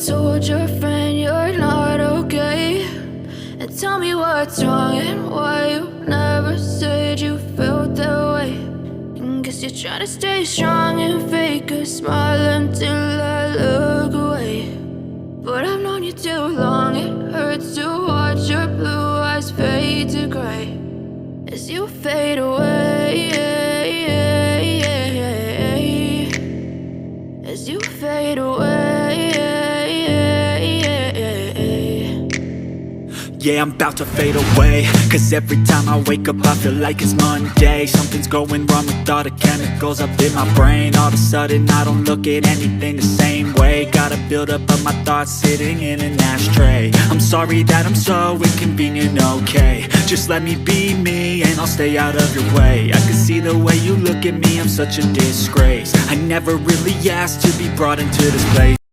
told your friend you're not okay? And tell me what's wrong and why you never said you felt that way. And guess you're trying to stay strong and fake a smile until I look away. But I've known you too long, it hurts to watch your blue eyes fade to gray as you fade away, as you fade away. Yeah, I'm about to fade away, cause every time I wake up I feel like it's Monday. Something's going wrong with all the chemicals up in my brain. All of a sudden I don't look at anything the same way. Gotta build up of my thoughts sitting in an ashtray. I'm sorry that I'm so inconvenient, okay? Just let me be me and I'll stay out of your way. I can see the way you look at me, I'm such a disgrace. I never really asked to be brought into this place.